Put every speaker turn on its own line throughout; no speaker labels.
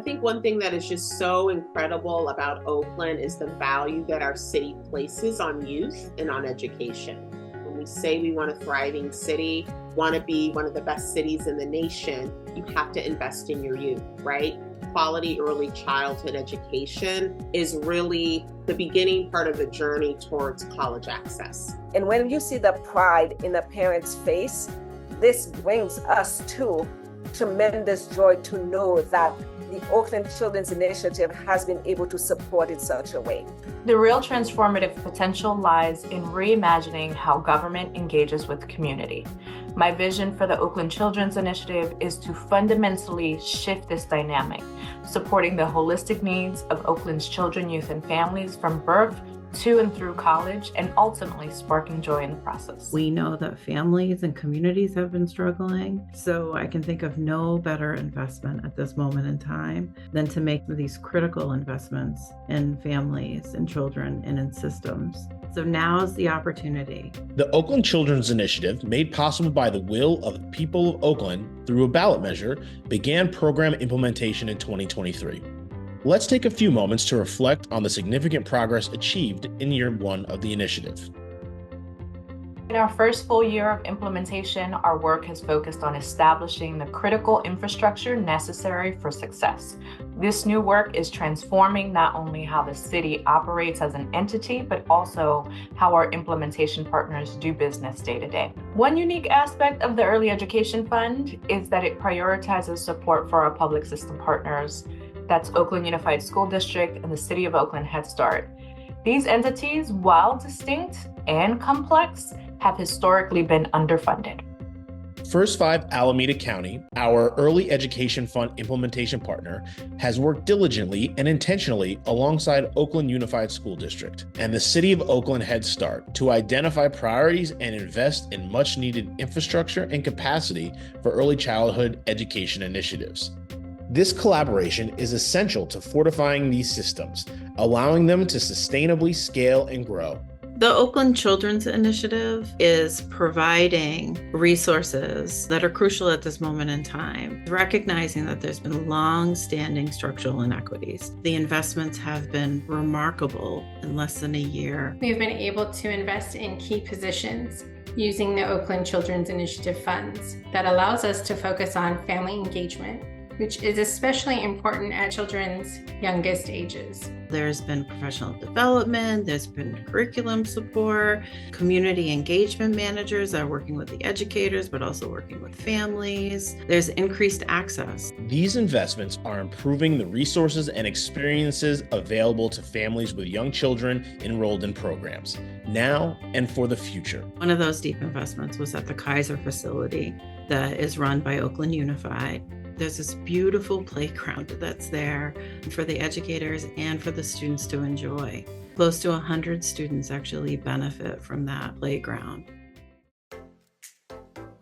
think one thing that is just so incredible about Oakland is the value that our city places on youth and on education. When we say we want a thriving city, want to be one of the best cities in the nation, you have to invest in your youth, right? Quality early childhood education is really the beginning part of the journey towards college access.
And when you see the pride in a parent's face, this brings us to tremendous joy to know that the Oakland Children's Initiative has been able to support in such a way.
The real transformative potential lies in reimagining how government engages with community. My vision for the Oakland Children's Initiative is to fundamentally shift this dynamic, supporting the holistic needs of Oakland's children, youth, and families from birth to and through college, and ultimately sparking joy in the process.
We know that families and communities have been struggling, so I can think of no better investment at this moment in time than to make these critical investments in families and children and in systems. So now's the opportunity.
The Oakland Children's Initiative, made possible by the will of the people of Oakland through a ballot measure, began program implementation in 2023. Let's take a few moments to reflect on the significant progress achieved in year one of the initiative.
In our first full year of implementation, our work has focused on establishing the critical infrastructure necessary for success. This new work is transforming not only how the city operates as an entity, but also how our implementation partners do business day to day. One unique aspect of the Early Education Fund is that it prioritizes support for our public system partners. That's Oakland Unified School District and the City of Oakland Head Start. These entities, while distinct and complex, have historically been underfunded.
First Five Alameda County, our Early Education Fund implementation partner, has worked diligently and intentionally alongside Oakland Unified School District and the City of Oakland Head Start to identify priorities and invest in much needed infrastructure and capacity for early childhood education initiatives. This collaboration is essential to fortifying these systems, allowing them to sustainably scale and grow.
The Oakland Children's Initiative is providing resources that are crucial at this moment in time, recognizing that there's been long-standing structural inequities. The investments have been remarkable in less than a year.
We've been able to invest in key positions using the Oakland Children's Initiative funds that allows us to focus on family engagement, which is especially important at children's youngest ages.
There's been professional development, there's been curriculum support, community engagement managers that are working with the educators, but also working with families. There's increased access.
These investments are improving the resources and experiences available to families with young children enrolled in programs, now and for the future.
One of those deep investments was at the Kaiser facility that is run by Oakland Unified. There's this beautiful playground that's there for the educators and for the students to enjoy. Close to 100 students actually benefit from that playground.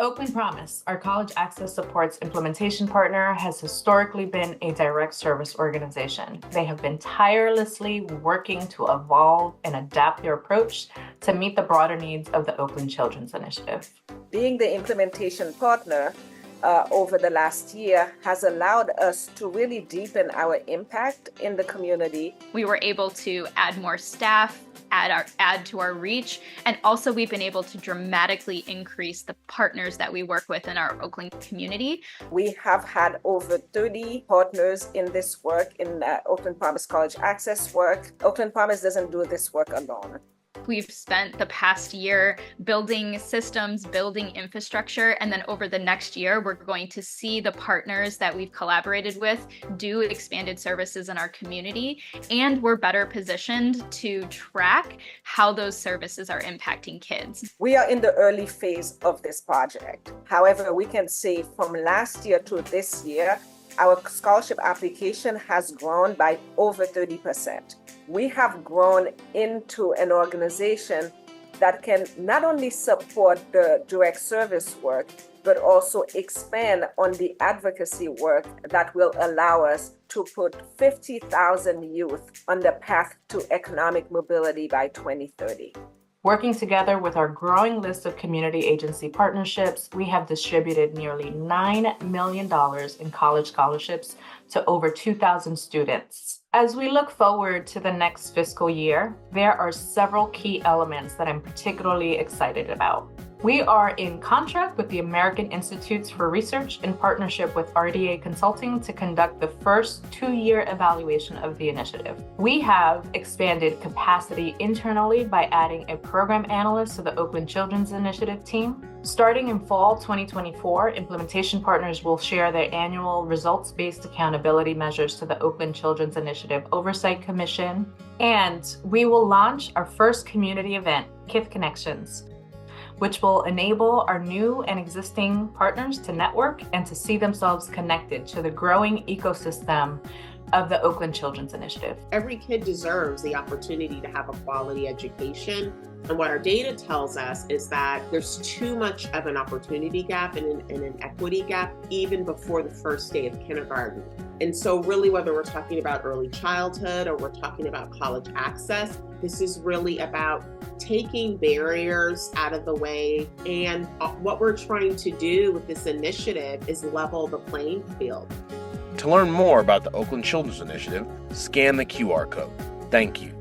Oakland Promise, our college access supports implementation partner, has historically been a direct service organization. They have been tirelessly working to evolve and adapt their approach to meet the broader needs of the Oakland Children's Initiative.
Being the implementation partner over the last year has allowed us to really deepen our impact in the community.
We were able to add more staff, add to our reach, and also we've been able to dramatically increase the partners that we work with in our Oakland community.
We have had over 30 partners in this work, in Oakland Promise College Access work. Oakland Promise doesn't do this work alone.
We've spent the past year building systems, building infrastructure, and then over the next year, we're going to see the partners that we've collaborated with do expanded services in our community, and we're better positioned to track how those services are impacting kids.
We are in the early phase of this project. However, we can say from last year to this year, our scholarship application has grown by over 30%. We have grown into an organization that can not only support the direct service work, but also expand on the advocacy work that will allow us to put 50,000 youth on the path to economic mobility by 2030.
Working together with our growing list of community agency partnerships, we have distributed nearly $9 million in college scholarships to over 2,000 students. As we look forward to the next fiscal year, there are several key elements that I'm particularly excited about. We are in contract with the American Institutes for Research in partnership with RDA Consulting to conduct the first 2-year evaluation of the initiative. We have expanded capacity internally by adding a program analyst to the Oakland Children's Initiative team. Starting in fall 2024, implementation partners will share their annual results-based accountability measures to the Oakland Children's Initiative Oversight Commission. And we will launch our first community event, KIF Connections, which will enable our new and existing partners to network and to see themselves connected to the growing ecosystem of the Oakland Children's Initiative.
Every kid deserves the opportunity to have a quality education. And what our data tells us is that there's too much of an opportunity gap and an equity gap even before the first day of kindergarten. And so really, whether we're talking about early childhood or we're talking about college access, this is really about taking barriers out of the way. And what we're trying to do with this initiative is level the playing field.
To learn more about the Oakland Children's Initiative, scan the QR code. Thank you.